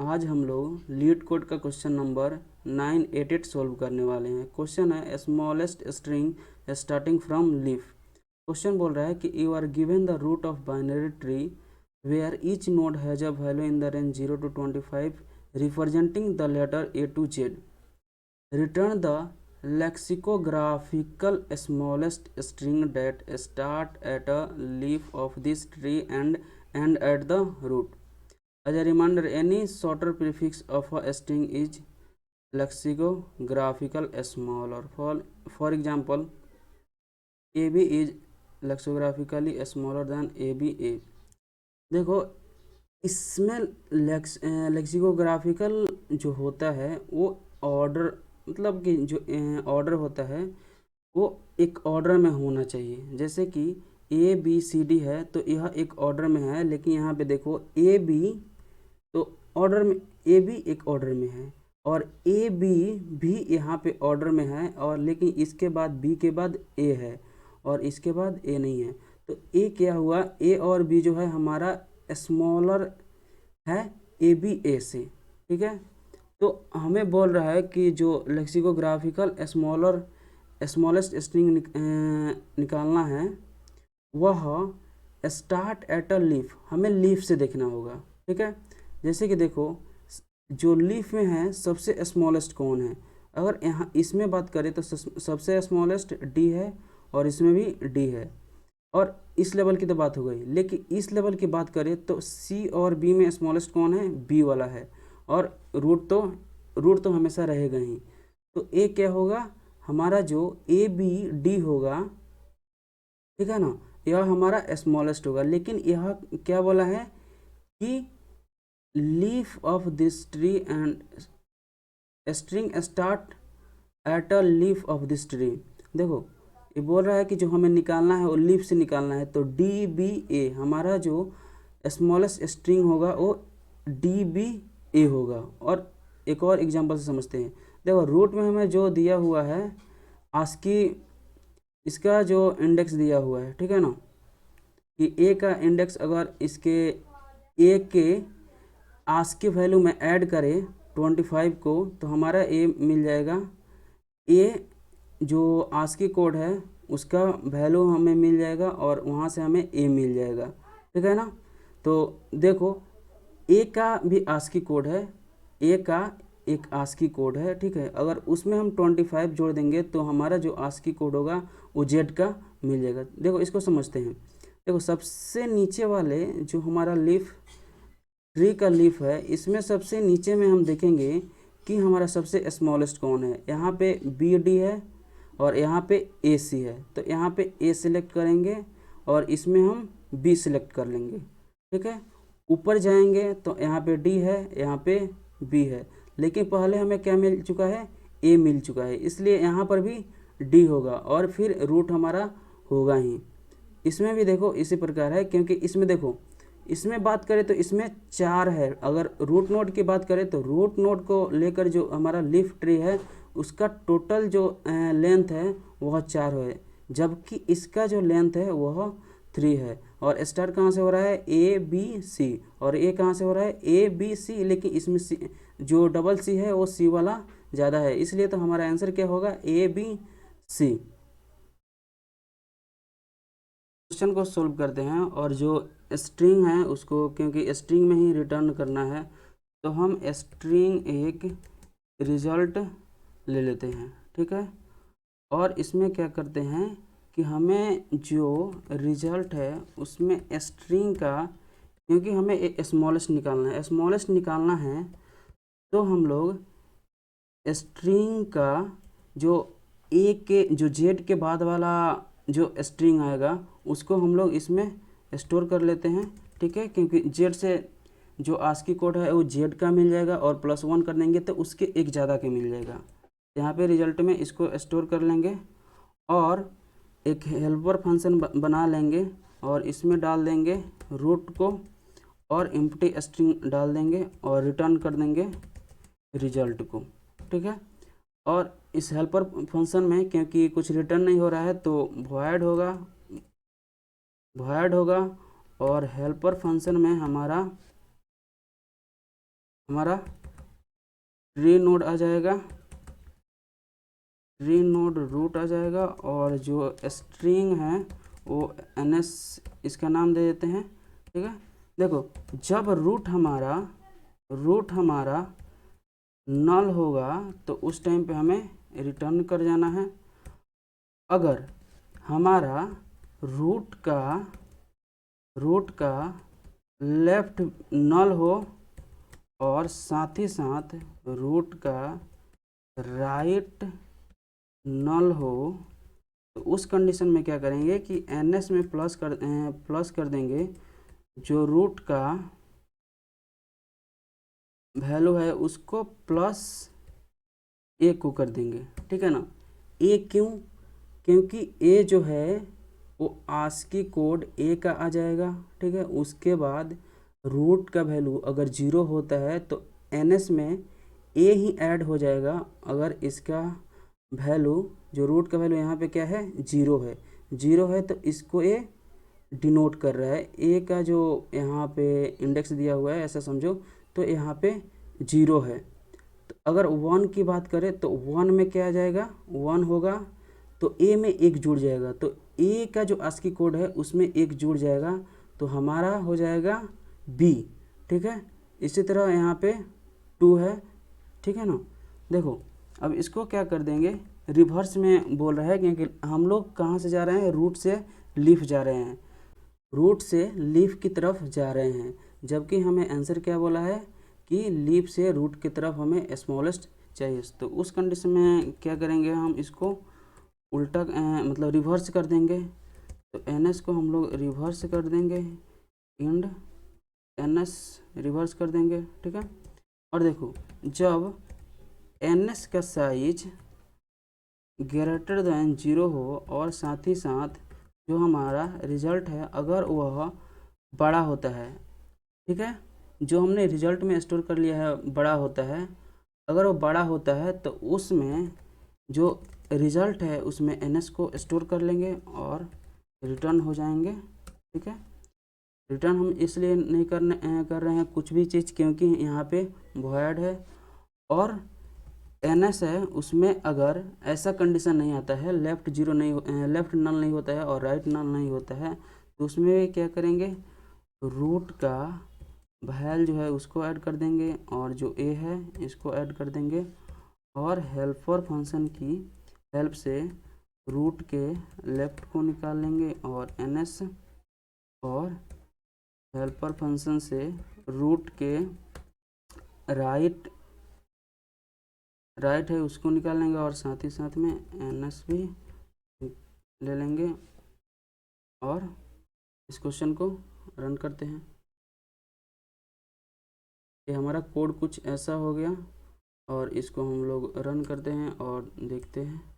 आज हम लोग लीड कोड का क्वेश्चन नंबर 988 सोल्व करने वाले हैं। क्वेश्चन है smallest string starting from leaf. Question बोल रहा है कि you are given the root of binary tree where each node has a value in the range 0 to 25 representing the letter A to Z। Return the lexicographical smallest string that start at a leaf of this tree and end at the root. As a reminder, any shorter prefix of a string is lexicographical smaller. For example, AB is lexicographically smaller than ABA। देखो, इसमें लेक्सिकोग्राफिकल जो होता है वो order, मतलब कि जो order होता है वो एक ऑर्डर में होना चाहिए। जैसे कि ABCD है तो यह एक ऑर्डर में है, लेकिन यहाँ पे देखो AB तो ऑर्डर में ए बी एक ऑर्डर में है और ए बी भी यहाँ पे ऑर्डर में है, और लेकिन इसके बाद बी के बाद ए है और इसके बाद ए नहीं है। तो ए क्या हुआ, ए और बी जो है हमारा स्मॉलर है ए बी ए से। ठीक है, तो हमें बोल रहा है कि जो लेक्सिकोग्राफिकल स्मॉलेस्ट स्ट्रिंग निकालना है वह स्टार्ट एट अ लीफ, हमें लीफ से देखना होगा। ठीक है, जैसे कि देखो जो लीफ में है सबसे स्मॉलेस्ट कौन है। अगर यहाँ इसमें बात करें तो सबसे स्मॉलेस्ट डी है और इसमें भी डी है, और इस लेवल की तो बात हो गई। लेकिन इस लेवल की बात करें तो सी और बी में स्मॉलेस्ट कौन है, बी वाला है, और रूट तो हमेशा रहेगा ही। तो ए क्या होगा, हमारा जो ए बी डी होगा, ठीक है ना, यह हमारा स्मॉलेस्ट होगा। लेकिन यह क्या बोला है कि leaf of this tree and string start at a leaf of this tree. देखो ये बोल रहा है कि जो हमें निकालना है वो लीफ से निकालना है, तो डी बी ए हमारा जो स्मॉलेस्ट स्ट्रिंग होगा वो डी बी ए होगा। और एक और एग्जांपल से समझते हैं। देखो रूट में हमें जो दिया हुआ है आस्की, इसका जो इंडेक्स दिया हुआ है, ठीक है ना, कि ए का इंडेक्स अगर इसके ए के आस्की वैल्यू में ऐड करें 25 को तो हमारा ए मिल जाएगा। ए जो आस्की कोड है उसका वैल्यू हमें मिल जाएगा और वहाँ से हमें ए मिल जाएगा। ठीक है ना, तो देखो ए का भी आस्की कोड है, ए का एक आस्की कोड है। ठीक है, अगर उसमें हम 25 जोड़ देंगे तो हमारा जो आस्की कोड होगा वो जेड का मिल जाएगा। देखो इसको समझते हैं। देखो सबसे नीचे वाले जो हमारा लीफ ट्री का लीफ है, इसमें सबसे नीचे में हम देखेंगे कि हमारा सबसे स्मॉलेस्ट कौन है। यहाँ पे बी डी है और यहाँ पे ए सी है, तो यहाँ पे ए सिलेक्ट करेंगे और इसमें हम बी सिलेक्ट कर लेंगे। ठीक है, ऊपर जाएंगे तो यहाँ पे डी है, यहाँ पे बी है, लेकिन पहले हमें क्या मिल चुका है, ए मिल चुका है, इसलिए यहाँ पर भी डी होगा और फिर रूट हमारा होगा ही। इसमें भी देखो इसी प्रकार है, क्योंकि इसमें देखो इसमें बात करें तो इसमें 4 है। अगर रूट नोड की बात करें तो रूट नोड को लेकर जो हमारा लीफ ट्री है उसका टोटल जो लेंथ है वह 4 है, जबकि इसका जो लेंथ है वह 3 है। और स्टार्ट कहाँ से हो रहा है, ए बी सी, और ए कहाँ से हो रहा है, ए बी सी, लेकिन इसमें सी जो डबल सी है वो सी वाला ज़्यादा है, इसलिए तो हमारा आंसर क्या होगा, ए बी सी। क्वेश्चन को सोल्व करते हैं, और जो स्ट्रिंग है उसको, क्योंकि स्ट्रिंग में ही रिटर्न करना है, तो हम स्ट्रिंग एक रिजल्ट ले लेते हैं। ठीक है, और इसमें क्या करते हैं कि हमें जो रिजल्ट है उसमें स्ट्रिंग का, क्योंकि हमें एक स्मॉलेस्ट निकालना है, तो हम लोग स्ट्रिंग का जो ए के जो जेड के बाद वाला जो स्ट्रिंग आएगा उसको हम लोग इसमें स्टोर कर लेते हैं। ठीक है, क्योंकि जेड से जो आस्की कोड है वो जेड का मिल जाएगा और +1 कर देंगे तो उसके एक ज़्यादा के मिल जाएगा। यहाँ पे रिजल्ट में इसको स्टोर कर लेंगे और एक हेल्पर फंक्शन बना लेंगे और इसमें डाल देंगे रूट को और एम्प्टी स्ट्रिंग डाल देंगे और रिटर्न कर देंगे रिजल्ट को। ठीक है, और इस हेल्पर फंक्शन में क्योंकि कुछ रिटर्न नहीं हो रहा है तो वॉइड होगा और हेल्पर फंक्शन में हमारा हमारा ट्री नोड आ जाएगा, ट्री नोड रूट आ जाएगा, और जो स्ट्रिंग है वो ns इसका नाम दे देते हैं। ठीक है, देखो जब रूट हमारा नल होगा तो उस टाइम पे हमें रिटर्न कर जाना है। अगर हमारा रूट का लेफ्ट नल हो और साथ ही साथ रूट का राइट नल हो, तो उस कंडीशन में क्या करेंगे कि ns में प्लस कर देंगे, जो रूट का वैल्यू है उसको प्लस ए को कर देंगे। ठीक है ना, ए क्यों? क्योंकि ए जो है वो आस्की कोड ए का आ जाएगा। ठीक है, उसके बाद रूट का वैल्यू अगर 0 होता है तो ns में ए ही ऐड हो जाएगा। अगर इसका वैल्यू, जो रूट का वैल्यू यहाँ पे क्या है, 0 है तो इसको ए डिनोट कर रहा है। ए का जो यहाँ पे इंडेक्स दिया हुआ है ऐसा समझो, तो यहाँ पे 0 है। तो अगर 1 की बात करें तो 1 में क्या आ जाएगा, 1 होगा तो ए में 1 जुड़ जाएगा, तो ए का जो आस्की कोड है उसमें 1 जुड़ जाएगा, तो हमारा हो जाएगा बी। ठीक है, इसी तरह यहाँ पे 2 है। ठीक है ना, देखो अब इसको क्या कर देंगे, रिवर्स में बोल रहा है, क्योंकि हम लोग कहाँ से जा रहे हैं, रूट से लीफ जा रहे हैं, रूट से लीफ की तरफ जा रहे हैं, जबकि हमें आंसर क्या बोला है कि लीफ से रूट की तरफ हमें स्मॉलेस्ट चाहिए। तो उस कंडीशन में क्या करेंगे, हम इसको उल्टा मतलब रिवर्स कर देंगे। तो ns को हम लोग रिवर्स कर देंगे, एंड ns रिवर्स कर देंगे। ठीक है, और देखो जब ns का साइज ग्रेटर देन 0 हो और साथ ही साथ जो हमारा रिजल्ट है अगर वह बड़ा होता है, ठीक है, जो हमने रिजल्ट में स्टोर कर लिया है बड़ा होता है, अगर वो बड़ा होता है तो उसमें जो रिजल्ट है उसमें ns को स्टोर कर लेंगे और रिटर्न हो जाएंगे। ठीक है, रिटर्न हम इसलिए नहीं कर रहे हैं कुछ भी चीज़, क्योंकि यहाँ पे वॉइड है और ns है उसमें अगर ऐसा कंडीशन नहीं आता है, लेफ्ट नल नहीं होता है और राइट नल नहीं होता है, तो उसमें क्या करेंगे, रूट का वैल्यू जो है उसको ऐड कर देंगे और जो ए है इसको ऐड कर देंगे, और हेल्पर फंक्शन की हेल्प से रूट के लेफ्ट को निकाल लेंगे और ns, और हेल्पर फंक्शन से रूट के राइट है उसको निकाल लेंगे और साथ ही साथ में ns भी ले लेंगे, और इस क्वेश्चन को रन करते हैं। ये हमारा कोड कुछ ऐसा हो गया, और इसको हम लोग रन करते हैं और देखते हैं।